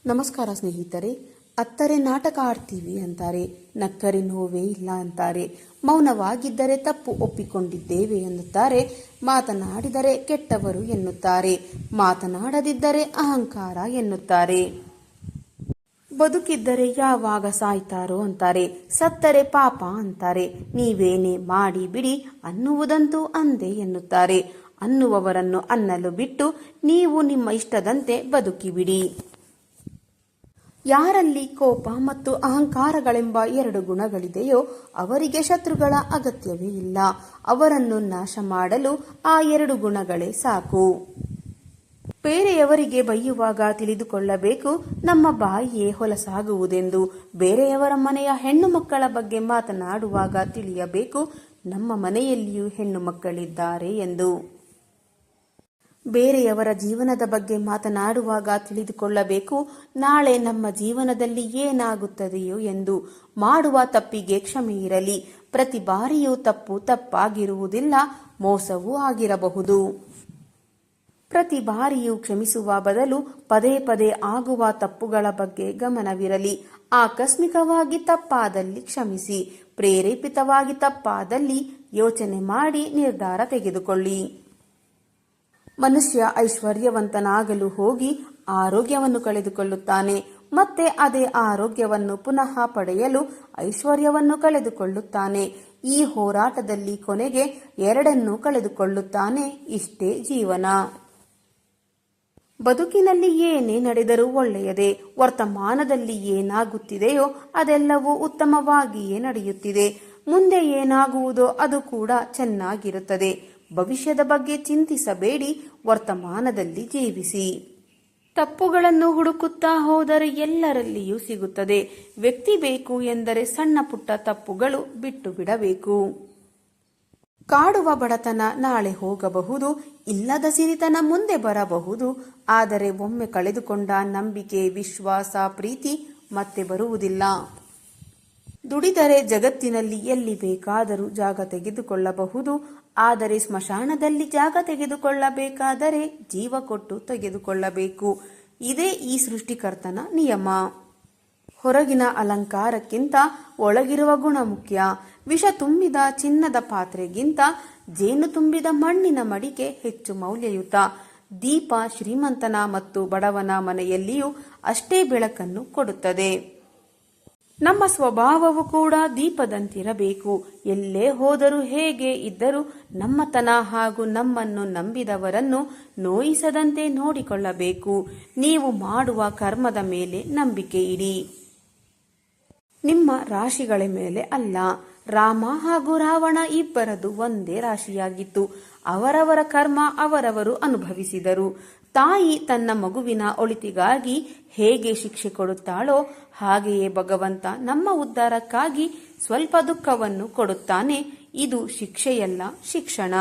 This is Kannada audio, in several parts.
ನಮಸ್ಕಾರ ಸ್ನೇಹಿತರೆ. ಅತ್ತರೆ ನಾಟಕ ಆಡ್ತೀವಿ ಅಂತಾರೆ, ನಕ್ಕರೆ ನೋವೇ ಇಲ್ಲ ಅಂತಾರೆ, ಮೌನವಾಗಿದ್ದರೆ ತಪ್ಪು ಒಪ್ಪಿಕೊಂಡಿದ್ದೇವೆ ಎನ್ನುತ್ತಾರೆ, ಮಾತನಾಡಿದರೆ ಕೆಟ್ಟವರು ಎನ್ನುತ್ತಾರೆ, ಮಾತನಾಡದಿದ್ದರೆ ಅಹಂಕಾರ ಎನ್ನುತ್ತಾರೆ, ಬದುಕಿದ್ದರೆ ಯಾವಾಗ ಸಾಯ್ತಾರೋ ಅಂತಾರೆ, ಸತ್ತರೆ ಪಾಪ ಅಂತಾರೆ, ನೀವೇನೇ ಮಾಡಿ ಬಿಡಿ ಅನ್ನುವುದಂತೂ ಅಂದೆ ಎನ್ನುತ್ತಾರೆ, ಅನ್ನುವವರನ್ನು ಅನ್ನಲು ಬಿಟ್ಟು ನೀವು ನಿಮ್ಮ ಇಷ್ಟದಂತೆ ಬದುಕಿಬಿಡಿ. ಯಾರಲ್ಲಿ ಕೋಪ ಮತ್ತು ಅಹಂಕಾರಗಳೆಂಬ ಎರಡು ಗುಣಗಳಿದೆಯೋ ಅವರಿಗೆ ಶತ್ರುಗಳ ಅಗತ್ಯವೇ ಇಲ್ಲ. ಅವರನ್ನು ನಾಶ ಮಾಡಲು ಆ ಎರಡು ಗುಣಗಳೇ ಸಾಕು. ಬೇರೆಯವರಿಗೆ ಬೈಯುವಾಗ ತಿಳಿದುಕೊಳ್ಳಬೇಕು ನಮ್ಮ ಬಾಯಿಯೇ ಹೊಲಸಾಗುವುದೆಂದು. ಬೇರೆಯವರ ಮನೆಯ ಹೆಣ್ಣು ಮಕ್ಕಳ ಬಗ್ಗೆ ಮಾತನಾಡುವಾಗ ತಿಳಿಯಬೇಕು ನಮ್ಮ ಮನೆಯಲ್ಲಿಯೂ ಹೆಣ್ಣು ಮಕ್ಕಳಿದ್ದಾರೆ ಎಂದು. ಬೇರೆಯವರ ಜೀವನದ ಬಗ್ಗೆ ಮಾತನಾಡುವಾಗ ತಿಳಿದುಕೊಳ್ಳಬೇಕು ನಾಳೆ ನಮ್ಮ ಜೀವನದಲ್ಲಿ ಏನಾಗುತ್ತದೆಯೋ ಎಂದು. ಮಾಡುವ ತಪ್ಪಿಗೆ ಕ್ಷಮೆ ಇರಲಿ. ಪ್ರತಿ ಬಾರಿಯೂ ತಪ್ಪು ತಪ್ಪಾಗಿರುವುದಿಲ್ಲ, ಮೋಸವೂ ಆಗಿರಬಹುದು. ಪ್ರತಿ ಬಾರಿಯೂ ಕ್ಷಮಿಸುವ ಬದಲು ಪದೇ ಪದೇ ಆಗುವ ತಪ್ಪುಗಳ ಬಗ್ಗೆ ಗಮನವಿರಲಿ. ಆಕಸ್ಮಿಕವಾಗಿ ತಪ್ಪಾದಲ್ಲಿ ಕ್ಷಮಿಸಿ, ಪ್ರೇರೇಪಿತವಾಗಿ ತಪ್ಪಾದಲ್ಲಿ ಯೋಚನೆ ಮಾಡಿ ನಿರ್ಧಾರ ತೆಗೆದುಕೊಳ್ಳಿ. ಮನುಷ್ಯ ಐಶ್ವರ್ಯವಂತನಾಗಲು ಹೋಗಿ ಆರೋಗ್ಯವನ್ನು ಕಳೆದುಕೊಳ್ಳುತ್ತಾನೆ, ಮತ್ತೆ ಅದೇ ಆರೋಗ್ಯವನ್ನು ಪುನಃ ಪಡೆಯಲು ಐಶ್ವರ್ಯವನ್ನು ಕಳೆದುಕೊಳ್ಳುತ್ತಾನೆ. ಈ ಹೋರಾಟದಲ್ಲಿ ಕೊನೆಗೆ ಎರಡನ್ನೂ ಕಳೆದುಕೊಳ್ಳುತ್ತಾನೆ. ಇಷ್ಟೇ ಜೀವನ. ಬದುಕಿನಲ್ಲಿ ಏನೇ ನಡೆದರೂ ಒಳ್ಳೆಯದೇ. ವರ್ತಮಾನದಲ್ಲಿ ಏನಾಗುತ್ತಿದೆಯೋ ಅದೆಲ್ಲವೂ ಉತ್ತಮವಾಗಿಯೇ ನಡೆಯುತ್ತಿದೆ. ಮುಂದೆ ಏನಾಗುವುದೋ ಅದು ಕೂಡ ಚೆನ್ನಾಗಿರುತ್ತದೆ. ಭವಿಷ್ಯದ ಬಗ್ಗೆ ಚಿಂತಿಸಬೇಡಿ, ವರ್ತಮಾನದಲ್ಲಿ ಜೀವಿಸಿ. ತಪ್ಪುಗಳನ್ನು ಹುಡುಕುತ್ತಾ ಹೋದರೆ ಎಲ್ಲರಲ್ಲಿಯೂ ಸಿಗುತ್ತದೆ. ವ್ಯಕ್ತಿ ಬೇಕು ಎಂದರೆ ಸಣ್ಣ ಪುಟ್ಟ ತಪ್ಪುಗಳು ಬಿಟ್ಟು ಬಿಡಬೇಕು. ಕಾಡುವ ಬಡತನ ನಾಳೆ ಹೋಗಬಹುದು, ಇಲ್ಲದ ಸಿರಿತನ ಮುಂದೆ ಬರಬಹುದು. ಆದರೆ ಒಮ್ಮೆ ಕಳೆದುಕೊಂಡ ನಂಬಿಕೆ, ವಿಶ್ವಾಸ, ಪ್ರೀತಿ ಮತ್ತೆ ಬರುವುದಿಲ್ಲ. ದುಡಿದರೆ ಜಗತ್ತಿನಲ್ಲಿ ಎಲ್ಲಿ ಬೇಕಾದರೂ ಜಾಗ ತೆಗೆದುಕೊಳ್ಳಬಹುದು. ಆದರೆ ಸ್ಮಶಾನದಲ್ಲಿ ಜಾಗ ತೆಗೆದುಕೊಳ್ಳಬೇಕಾದರೆ ಜೀವ ಕೊಟ್ಟು ತೆಗೆದುಕೊಳ್ಳಬೇಕು. ಇದೇ ಈ ಸೃಷ್ಟಿಕರ್ತನ ನಿಯಮ. ಹೊರಗಿನ ಅಲಂಕಾರಕ್ಕಿಂತ ಒಳಗಿರುವ ಗುಣ ಮುಖ್ಯ. ವಿಷ ತುಂಬಿದ ಚಿನ್ನದ ಪಾತ್ರೆಗಿಂತ ಜೇನು ತುಂಬಿದ ಮಣ್ಣಿನ ಮಡಿಕೆ ಹೆಚ್ಚು ಮೌಲ್ಯಯುತ. ದೀಪ ಶ್ರೀಮಂತನ ಮತ್ತು ಬಡವನ ಮನೆಯಲ್ಲಿಯೂ ಅಷ್ಟೇ ಬೆಳಕನ್ನು ಕೊಡುತ್ತದೆ. ನಮ್ಮ ಸ್ವಭಾವವು ಕೂಡ ದೀಪದಂತಿರಬೇಕು. ಎಲ್ಲೇ ಹೋದರೂ ಹೇಗೆ ಇದ್ದರೂ ನಮ್ಮತನ ಹಾಗೂ ನಮ್ಮನ್ನು ನಂಬಿದವರನ್ನು ನೋಯಿಸದಂತೆ ನೋಡಿಕೊಳ್ಳಬೇಕು. ನೀವು ಮಾಡುವ ಕರ್ಮದ ಮೇಲೆ ನಂಬಿಕೆ ಇಡಿ, ನಿಮ್ಮ ರಾಶಿಗಳ ಮೇಲೆ ಅಲ್ಲ. ರಾಮ ಹಾಗೂ ರಾವಣ ಇಬ್ಬರದು ಒಂದೇ ರಾಶಿಯಾಗಿತ್ತು. ಅವರವರ ಕರ್ಮ ಅವರವರು ಅನುಭವಿಸಿದರು. ತಾಯಿ ತನ್ನ ಮಗುವಿನ ಒಳಿತಿಗಾಗಿ ಹೇಗೆ ಶಿಕ್ಷೆ ಕೊಡುತ್ತಾಳೋ ಹಾಗೆಯೇ ಭಗವಂತ ನಮ್ಮ ಉದ್ಧಾರಕ್ಕಾಗಿ ಸ್ವಲ್ಪ ದುಃಖವನ್ನು ಕೊಡುತ್ತಾನೆ. ಇದು ಶಿಕ್ಷೆಯಲ್ಲ, ಶಿಕ್ಷಣ.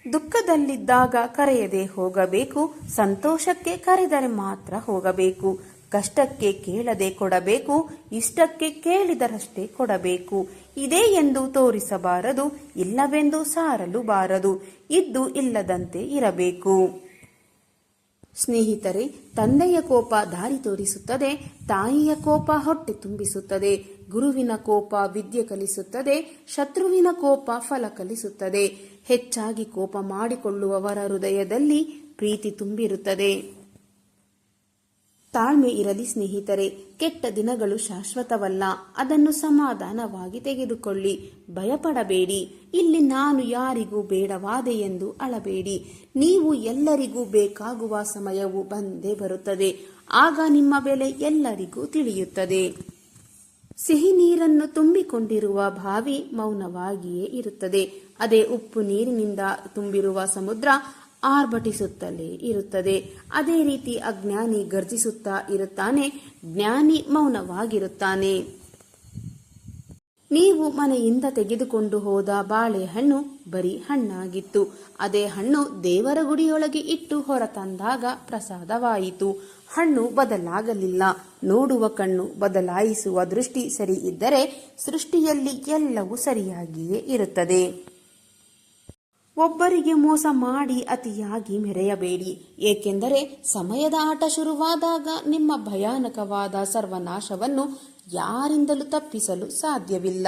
ದುಃಖದಲ್ಲಿದ್ದಾಗ ಕರೆಯದೆ ಹೋಗಬೇಕು, ಸಂತೋಷಕ್ಕೆ ಕರೆದರೆ ಮಾತ್ರ ಹೋಗಬೇಕು. ಕಷ್ಟಕ್ಕೆ ಕೇಳದೆ ಕೊಡಬೇಕು, ಇಷ್ಟಕ್ಕೆ ಕೇಳಿದರಷ್ಟೇ ಕೊಡಬೇಕು. ಇದೇ ಎಂದು ತೋರಿಸಬಾರದು, ಇಲ್ಲವೆಂದು ಸಾರಲು ಬಾರದು. ಇದ್ದು ಇಲ್ಲದಂತೆ ಇರಬೇಕು. ಸ್ನೇಹಿತರೆ, ತಂದೆಯ ಕೋಪ ದಾರಿ ತೋರಿಸುತ್ತದೆ, ತಾಯಿಯ ಕೋಪ ಹೊಟ್ಟೆ ತುಂಬಿಸುತ್ತದೆ, ಗುರುವಿನ ಕೋಪ ವಿದ್ಯೆ ಕಲಿಸುತ್ತದೆ, ಶತ್ರುವಿನ ಕೋಪ ಫಲ ಕಲಿಸುತ್ತದೆ. ಹೆಚ್ಚಾಗಿ ಕೋಪ ಮಾಡಿಕೊಳ್ಳುವವರ ಹೃದಯದಲ್ಲಿ ಪ್ರೀತಿ ತುಂಬಿರುತ್ತದೆ. ತಾಳ್ಮೆ ಇರಲಿ ಸ್ನೇಹಿತರೆ. ಕೆಟ್ಟ ದಿನಗಳು ಶಾಶ್ವತವಲ್ಲ, ಅದನ್ನು ಸಮಾಧಾನವಾಗಿ ತೆಗೆದುಕೊಳ್ಳಿ. ಭಯಪಡಬೇಡಿ. ಇಲ್ಲಿ ನಾನು ಯಾರಿಗೂ ಬೇಡವಾದೆ ಎಂದು ಅಳಬೇಡಿ. ನೀವು ಎಲ್ಲರಿಗೂ ಬೇಕಾಗುವ ಸಮಯವು ಬಂದೇ ಬರುತ್ತದೆ. ಆಗ ನಿಮ್ಮ ಬೆಲೆ ಎಲ್ಲರಿಗೂ ತಿಳಿಯುತ್ತದೆ. ಸಿಹಿ ನೀರನ್ನು ತುಂಬಿಕೊಂಡಿರುವ ಬಾವಿ ಮೌನವಾಗಿಯೇ ಇರುತ್ತದೆ. ಅದೇ ಉಪ್ಪು ನೀರಿನಿಂದ ತುಂಬಿರುವ ಸಮುದ್ರ ಆರ್ಭಟಿಸುತ್ತಲೇ ಇರುತ್ತದೆ. ಅದೇ ರೀತಿ ಅಜ್ಞಾನಿ ಗರ್ಜಿಸುತ್ತಾ ಇರುತ್ತಾನೆ, ಜ್ಞಾನಿ ಮೌನವಾಗಿರುತ್ತಾನೆ. ನೀವು ಮನೆಯಿಂದ ತೆಗೆದುಕೊಂಡು ಹೋದ ಬಾಳೆಹಣ್ಣು ಬರೀ ಹಣ್ಣಾಗಿತ್ತು. ಅದೇ ಹಣ್ಣು ದೇವರ ಗುಡಿಯೊಳಗೆ ಇಟ್ಟು ಹೊರತಂದಾಗ ಪ್ರಸಾದವಾಯಿತು. ಹಣ್ಣು ಬದಲಾಗಲಿಲ್ಲ. ನೋಡುವ ಕಣ್ಣು ಬದಲಾಯಿಸುವ ದೃಷ್ಟಿ ಸರಿ ಇದ್ದರೆ ಸೃಷ್ಟಿಯಲ್ಲಿ ಎಲ್ಲವೂ ಸರಿಯಾಗಿಯೇ ಇರುತ್ತದೆ. ಒಬ್ಬರಿಗೆ ಮೋಸ ಮಾಡಿ ಅತಿಯಾಗಿ ಮೆರೆಯಬೇಡಿ, ಏಕೆಂದರೆ ಸಮಯದ ಆಟ ಶುರುವಾದಾಗ ನಿಮ್ಮ ಭಯಾನಕವಾದ ಸರ್ವನಾಶವನ್ನು ಯಾರಿಂದಲೂ ತಪ್ಪಿಸಲು ಸಾಧ್ಯವಿಲ್ಲ.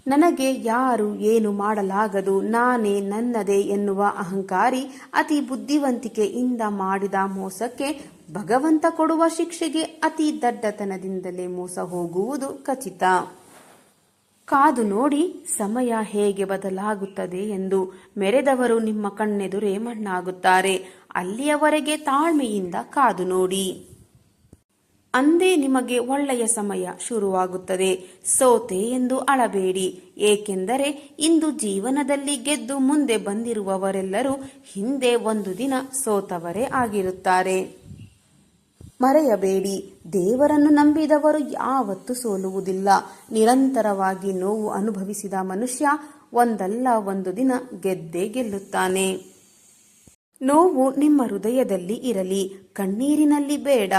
ನನಗೆ ಯಾರು ಏನು ಮಾಡಲಾಗದು, ನಾನೇ ನನ್ನದೇ ಎನ್ನುವ ಅಹಂಕಾರಿ ಅತಿ ಬುದ್ಧಿವಂತಿಕೆಯಿಂದ ಮಾಡಿದ ಮೋಸಕ್ಕೆ ಭಗವಂತ ಕೊಡುವ ಶಿಕ್ಷೆಗೆ ಅತಿ ದಡ್ಡತನದಿಂದಲೇ ಮೋಸ ಹೋಗುವುದು ಖಚಿತ. ಕಾದು ನೋಡಿ ಸಮಯ ಹೇಗೆ ಬದಲಾಗುತ್ತದೆ ಎಂದು. ಮೆರೆದವರು ನಿಮ್ಮ ಕಣ್ಣೆದುರೇ ಮಣ್ಣಾಗುತ್ತಾರೆ. ಅಲ್ಲಿಯವರೆಗೆ ತಾಳ್ಮೆಯಿಂದ ಕಾದು ನೋಡಿ. ಅಂದೇ ನಿಮಗೆ ಒಳ್ಳೆಯ ಸಮಯ ಶುರುವಾಗುತ್ತದೆ. ಸೋತೆ ಎಂದು ಅಳಬೇಡಿ, ಏಕೆಂದರೆ ಇಂದು ಜೀವನದಲ್ಲಿ ಗೆದ್ದು ಮುಂದೆ ಬಂದಿರುವವರೆಲ್ಲರೂ ಹಿಂದೆ ಒಂದು ದಿನ ಸೋತವರೇ ಆಗಿರುತ್ತಾರೆ. ಮರೆಯಬೇಡಿ, ದೇವರನ್ನು ನಂಬಿದವರು ಯಾವತ್ತೂ ಸೋಲುವುದಿಲ್ಲ. ನಿರಂತರವಾಗಿ ನೋವು ಅನುಭವಿಸಿದ ಮನುಷ್ಯ ಒಂದಲ್ಲ ಒಂದು ದಿನ ಗೆದ್ದೇ ಗೆಲ್ಲುತ್ತಾನೆ. ನೋವು ನಿಮ್ಮ ಹೃದಯದಲ್ಲಿ ಇರಲಿ, ಕಣ್ಣೀರಿನಲ್ಲಿ ಬೇಡ.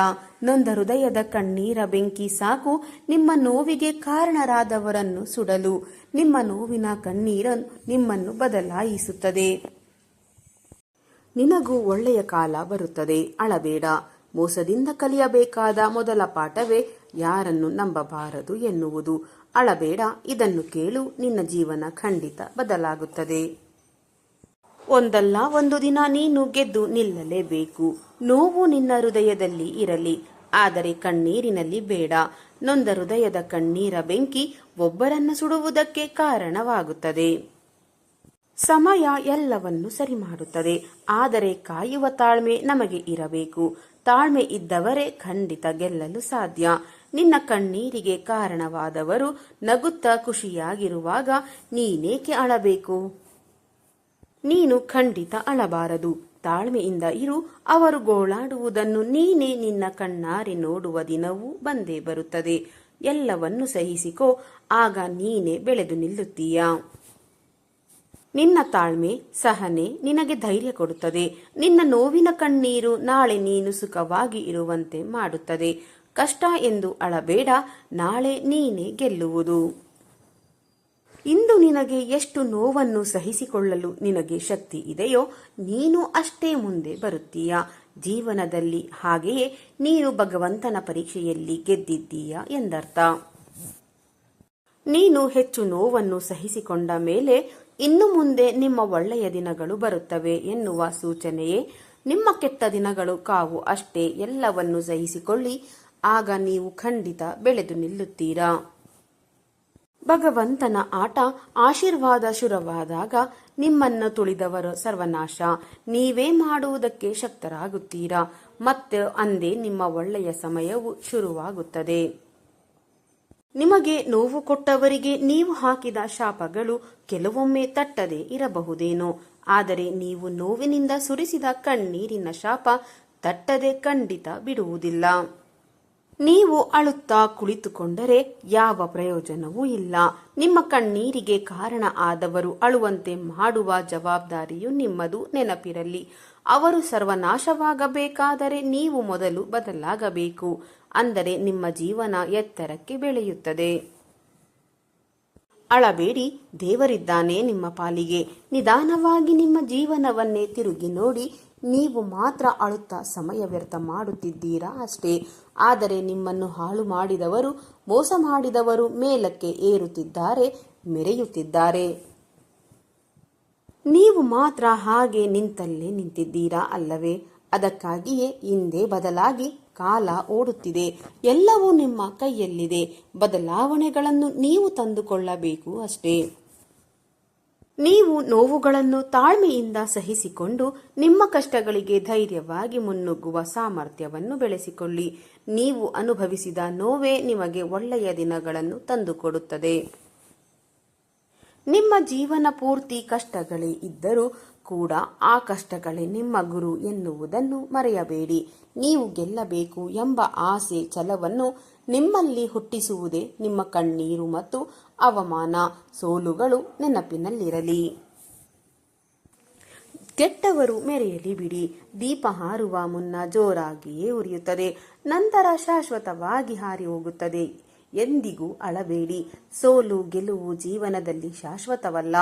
ನೊಂದ ಹೃದಯದ ಕಣ್ಣೀರ ಬೆಂಕಿ ಸಾಕು ನಿಮ್ಮ ನೋವಿಗೆ ಕಾರಣರಾದವರನ್ನು ಸುಡಲು. ನಿಮ್ಮ ನೋವಿನ ಕಣ್ಣೀರು ನಿಮ್ಮನ್ನು ಬದಲಾಯಿಸುತ್ತದೆ. ನಿನಗೂ ಒಳ್ಳೆಯ ಕಾಲ ಬರುತ್ತದೆ, ಅಳಬೇಡ. ಮೋಸದಿಂದ ಕಲಿಯಬೇಕಾದ ಮೊದಲ ಪಾಠವೇ ಯಾರನ್ನು ನಂಬಬಾರದು ಎನ್ನುವುದು. ಅಳಬೇಡ, ಇದನ್ನು ಕೇಳು, ನಿನ್ನ ಜೀವನ ಖಂಡಿತ ಬದಲಾಗುತ್ತದೆ. ಒಂದಲ್ಲ ಒಂದು ದಿನ ನೀನು ಗೆದ್ದು ನಿಲ್ಲಲೇಬೇಕು. ನೋವು ನಿನ್ನ ಹೃದಯದಲ್ಲಿ ಇರಲಿ, ಆದರೆ ಕಣ್ಣೀರಿನಲ್ಲಿ ಬೇಡ. ನೊಂದ ಹೃದಯದ ಕಣ್ಣೀರ ಬೆಂಕಿ ಒಬ್ಬರನ್ನು ಸುಡುವುದಕ್ಕೆ ಕಾರಣವಾಗುತ್ತದೆ. ಸಮಯ ಎಲ್ಲವನ್ನು ಸರಿ ಮಾಡುತ್ತದೆ, ಆದರೆ ಕಾಯುವ ತಾಳ್ಮೆ ನಮಗೆ ಇರಬೇಕು. ತಾಳ್ಮೆ ಇದ್ದವರೇ ಖಂಡಿತ ಗೆಲ್ಲಲು ಸಾಧ್ಯ. ನಿನ್ನ ಕಣ್ಣೀರಿಗೆ ಕಾರಣವಾದವರು ನಗುತ್ತಾ ಖುಷಿಯಾಗಿರುವಾಗ ನೀನೇಕೆ ಅಳಬೇಕು? ನೀನು ಖಂಡಿತ ಅಳಬಾರದು. ತಾಳ್ಮೆಯಿಂದ ಇರು. ಅವರು ಗೋಳಾಡುವುದನ್ನು ನೀನೇ ನಿನ್ನ ಕಣ್ಣಾರೆ ನೋಡುವ ದಿನವೂ ಬಂದೇ ಬರುತ್ತದೆ. ಎಲ್ಲವನ್ನು ಸಹಿಸಿಕೋ, ಆಗ ನೀನೇ ಬೆಳೆದು ನಿಲ್ಲುತ್ತೀಯ. ನಿನ್ನ ತಾಳ್ಮೆ, ಸಹನೆ ನಿನಗೆ ಧೈರ್ಯ ಕೊಡುತ್ತದೆ. ನಿನ್ನ ನೋವಿನ ಕಣ್ಣೀರು ನಾಳೆ ನೀನು ಸುಖವಾಗಿ ಇರುವಂತೆ ಮಾಡುತ್ತದೆ. ಕಷ್ಟ ಎಂದು ಅಳಬೇಡ, ನಾಳೆ ನೀನೇ ಗೆಲ್ಲುವುದು. ಇಂದು ನಿನಗೆ ಎಷ್ಟು ನೋವನ್ನು ಸಹಿಸಿಕೊಳ್ಳಲು ನಿನಗೆ ಶಕ್ತಿ ಇದೆಯೋ ನೀನು ಅಷ್ಟೇ ಮುಂದೆ ಬರುತ್ತೀಯ ಜೀವನದಲ್ಲಿ. ಹಾಗೆಯೇ ನೀನು ಭಗವಂತನ ಪರೀಕ್ಷೆಯಲ್ಲಿ ಗೆದ್ದಿದ್ದೀಯ ಎಂದರ್ಥ. ನೀನು ಹೆಚ್ಚು ನೋವನ್ನು ಸಹಿಸಿಕೊಂಡ ಮೇಲೆ ಇನ್ನು ಮುಂದೆ ನಿಮ್ಮ ಒಳ್ಳೆಯ ದಿನಗಳು ಬರುತ್ತವೆ ಎನ್ನುವ ಸೂಚನೆಯೇ. ನಿಮ್ಮ ಕೆಟ್ಟ ದಿನಗಳು ಕಾವು ಅಷ್ಟೇ. ಎಲ್ಲವನ್ನು ಸಹಿಸಿಕೊಳ್ಳಿ, ಆಗ ನೀವು ಖಂಡಿತ ಬೆಳೆದು ನಿಲ್ಲುತ್ತೀರಾ. ಭಗವಂತನ ಆಟ ಆಶೀರ್ವಾದ ಶುರುವಾದಾಗ ನಿಮ್ಮನ್ನು ತುಳಿದವರ ಸರ್ವನಾಶ ನೀವೇ ಮಾಡುವುದಕ್ಕೆ ಶಕ್ತರಾಗುತ್ತೀರಾ. ಮತ್ತೆ ಅಂದೇ ನಿಮ್ಮ ಒಳ್ಳೆಯ ಸಮಯವು ಶುರುವಾಗುತ್ತದೆ. ನಿಮಗೆ ನೋವು ಕೊಟ್ಟವರಿಗೆ ನೀವು ಹಾಕಿದ ಶಾಪಗಳು ಕೆಲವೊಮ್ಮೆ ತಟ್ಟದೆ ಇರಬಹುದೇನೋ, ಆದರೆ ನೀವು ನೋವಿನಿಂದ ಸುರಿಸಿದ ಕಣ್ಣೀರಿನ ಶಾಪ ತಟ್ಟದೆ ಖಂಡಿತ ಬಿಡುವುದಿಲ್ಲ. ನೀವು ಅಳುತ್ತಾ ಕುಳಿತುಕೊಂಡರೆ ಯಾವ ಪ್ರಯೋಜನವೂ ಇಲ್ಲ. ನಿಮ್ಮ ಕಣ್ಣೀರಿಗೆ ಕಾರಣ ಆದವರು ಅಳುವಂತೆ ಮಾಡುವ ಜವಾಬ್ದಾರಿಯು ನಿಮ್ಮದು. ನೆನಪಿರಲಿ, ಅವರು ಸರ್ವನಾಶವಾಗಬೇಕಾದರೆ ನೀವು ಮೊದಲು ಬದಲಾಗಬೇಕು. ಅಂದರೆ ನಿಮ್ಮ ಜೀವನ ಎತ್ತರಕ್ಕೆ ಬೆಳೆಯುತ್ತದೆ. ಅಳಬೇಡಿ, ದೇವರಿದ್ದಾನೆ ನಿಮ್ಮ ಪಾಲಿಗೆ. ನಿಧಾನವಾಗಿ ನಿಮ್ಮ ಜೀವನವನ್ನೇ ತಿರುಗಿ ನೋಡಿ. ನೀವು ಮಾತ್ರ ಅಳುತ್ತಾ ಸಮಯ ವ್ಯರ್ಥ ಮಾಡುತ್ತಿದ್ದೀರಾ ಅಷ್ಟೇ. ಆದರೆ ನಿಮ್ಮನ್ನು ಹಾಳು ಮಾಡಿದವರು, ಮೋಸ ಮಾಡಿದವರು ಮೇಲಕ್ಕೆ ಏರುತ್ತಿದ್ದಾರೆ, ಮೆರೆಯುತ್ತಿದ್ದಾರೆ. ನೀವು ಮಾತ್ರ ಹಾಗೆ ನಿಂತಲ್ಲೇ ನಿಂತಿದ್ದೀರಾ ಅಲ್ಲವೇ? ಅದಕ್ಕಾಗಿಯೇ ಹಿಂದೆ ಬದಲಾಗಿ ಕಾಲ ಓಡುತ್ತಿದೆ. ಎಲ್ಲವೂ ನಿಮ್ಮ ಕೈಯಲ್ಲಿದೆ. ಬದಲಾವಣೆಗಳನ್ನು ನೀವು ತಂದುಕೊಳ್ಳಬೇಕು ಅಷ್ಟೇ. ನೀವು ನೋವುಗಳನ್ನು ತಾಳ್ಮೆಯಿಂದ ಸಹಿಸಿಕೊಂಡು ನಿಮ್ಮ ಕಷ್ಟಗಳಿಗೆ ಧೈರ್ಯವಾಗಿ ಮುನ್ನುಗ್ಗುವ ಸಾಮರ್ಥ್ಯವನ್ನು ಬೆಳೆಸಿಕೊಳ್ಳಿ. ನೀವು ಅನುಭವಿಸಿದ ನೋವೇ ನಿಮಗೆ ಒಳ್ಳೆಯ ದಿನಗಳನ್ನು ತಂದುಕೊಡುತ್ತದೆ. ನಿಮ್ಮ ಜೀವನ ಪೂರ್ತಿ ಕಷ್ಟಗಳೇ ಇದ್ದರೂ ಕೂಡ ಆ ಕಷ್ಟಗಳೇ ನಿಮ್ಮ ಗುರು ಎನ್ನುವುದನ್ನು ಮರೆಯಬೇಡಿ. ನೀವು ಗೆಲ್ಲಬೇಕು ಎಂಬ ಆಸೆ, ಛಲವನ್ನು ನಿಮ್ಮಲ್ಲಿ ಹುಟ್ಟಿಸುವುದೇ ನಿಮ್ಮ ಕಣ್ಣೀರು ಮತ್ತು ಅವಮಾನ, ಸೋಲುಗಳು ನೆನಪಿನಲ್ಲಿರಲಿ. ಕೆಟ್ಟವರು ಮೆರೆಯಲಿ ಬಿಡಿ. ದೀಪ ಹಾರುವ ಮುನ್ನ ಜೋರಾಗಿಯೇ ಉರಿಯುತ್ತದೆ, ನಂತರ ಶಾಶ್ವತವಾಗಿ ಹಾರಿ ಹೋಗುತ್ತದೆ. ಎಂದಿಗೂ ಅಳಬೇಡಿ. ಸೋಲು ಗೆಲುವು ಜೀವನದಲ್ಲಿ ಶಾಶ್ವತವಲ್ಲ.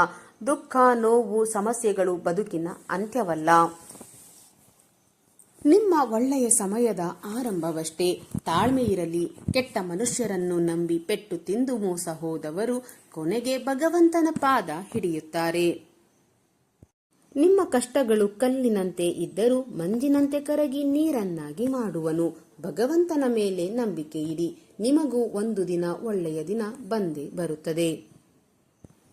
ದುಃಖ ನೋವು ಸಮಸ್ಯೆಗಳು ಬದುಕಿನ ಅಂತ್ಯವಲ್ಲ. ನಿಮ್ಮ ಒಳ್ಳೆಯ ಸಮಯದ ಆರಂಭವಷ್ಟೇ. ತಾಳ್ಮೆ ಇರಲಿ. ಕೆಟ್ಟ ಮನುಷ್ಯರನ್ನು ನಂಬಿ ಪೆಟ್ಟು ತಿಂದು ಮೋಸ ಹೋದವರು ಕೊನೆಗೆ ಭಗವಂತನ ಪಾದ ಹಿಡಿಯುತ್ತಾರೆ. ನಿಮ್ಮ ಕಷ್ಟಗಳು ಕಲ್ಲಿನಂತೆ ಇದ್ದರೂ ಮಂಜಿನಂತೆ ಕರಗಿ ನೀರನ್ನಾಗಿ ಮಾಡುವನು. ಭಗವಂತನ ಮೇಲೆ ನಂಬಿಕೆ ಇಡಿ. ನಿಮಗೂ ಒಂದು ದಿನ ಒಳ್ಳೆಯ ದಿನ ಬಂದೇ ಬರುತ್ತದೆ.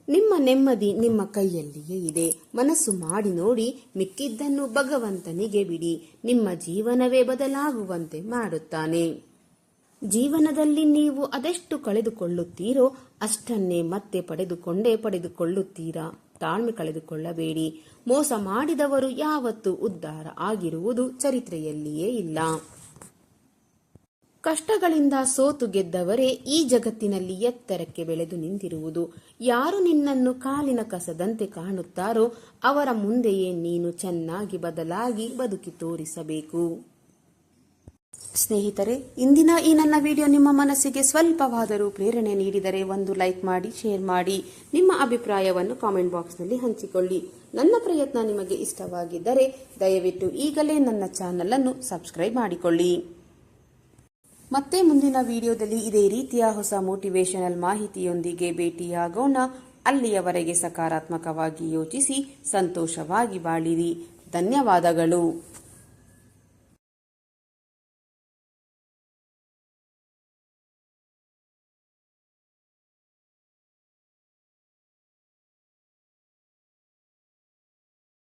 ನಿಮ್ಮ ನೆಮ್ಮದಿ ನಿಮ್ಮ ಕೈಯಲ್ಲಿಯೇ ಇದೆ. ಮನಸ್ಸು ಮಾಡಿ ನೋಡಿ. ಮಿಕ್ಕಿದ್ದನ್ನು ಭಗವಂತನಿಗೆ ಬಿಡಿ. ನಿಮ್ಮ ಜೀವನವೇ ಬದಲಾಗುವಂತೆ ಮಾಡುತ್ತಾನೆ. ಜೀವನದಲ್ಲಿ ನೀವು ಅದೆಷ್ಟು ಕಳೆದುಕೊಳ್ಳುತ್ತೀರೋ ಅಷ್ಟನ್ನೇ ಮತ್ತೆ ಪಡೆದುಕೊಳ್ಳುತ್ತೀರಾ. ತಾಳ್ಮೆ ಕಳೆದುಕೊಳ್ಳಬೇಡಿ. ಮೋಸ ಮಾಡಿದವರು ಯಾವತ್ತೂ ಉದ್ಧಾರ ಆಗಿರುವುದು ಚರಿತ್ರೆಯಲ್ಲಿಯೇ ಇಲ್ಲ. ಕಷ್ಟಗಳಿಂದ ಸೋತು ಗೆದ್ದವರೇ ಈ ಜಗತ್ತಿನಲ್ಲಿ ಎತ್ತರಕ್ಕೆ ಬೆಳೆದು ನಿಂತಿರುವುದು. ಯಾರು ನಿನ್ನನ್ನು ಕಾಲಿನ ಕಸದಂತೆ ಕಾಣುತ್ತಾರೋ ಅವರ ಮುಂದೆಯೇ ನೀನು ಚೆನ್ನಾಗಿ ಬದಲಾಗಿ ಬದುಕಿ ತೋರಿಸಬೇಕು. ಸ್ನೇಹಿತರೆ, ಇಂದಿನ ಈ ನನ್ನ ವಿಡಿಯೋ ನಿಮ್ಮ ಮನಸ್ಸಿಗೆ ಸ್ವಲ್ಪವಾದರೂ ಪ್ರೇರಣೆ ನೀಡಿದರೆ ಒಂದು ಲೈಕ್ ಮಾಡಿ, ಶೇರ್ ಮಾಡಿ. ನಿಮ್ಮ ಅಭಿಪ್ರಾಯವನ್ನು ಕಾಮೆಂಟ್ ಬಾಕ್ಸ್ನಲ್ಲಿ ಹಂಚಿಕೊಳ್ಳಿ. ನನ್ನ ಪ್ರಯತ್ನ ನಿಮಗೆ ಇಷ್ಟವಾಗಿದ್ದರೆ ದಯವಿಟ್ಟು ಈಗಲೇ ನನ್ನ ಚಾನಲ್ ಅನ್ನು ಸಬ್ಸ್ಕ್ರೈಬ್ ಮಾಡಿಕೊಳ್ಳಿ. ಮತ್ತೆ ಮುಂದಿನ ವಿಡಿಯೋದಲ್ಲಿ ಇದೇ ರೀತಿಯ ಹೊಸ ಮೋಟಿವೇಶನಲ್ ಮಾಹಿತಿಯೊಂದಿಗೆ ಭೇಟಿಯಾಗೋಣ. ಅಲ್ಲಿಯವರೆಗೆ ಸಕಾರಾತ್ಮಕವಾಗಿ ಯೋಚಿಸಿ ಸಂತೋಷವಾಗಿ ಬಾಳಿರಿ. ಧನ್ಯವಾದಗಳು.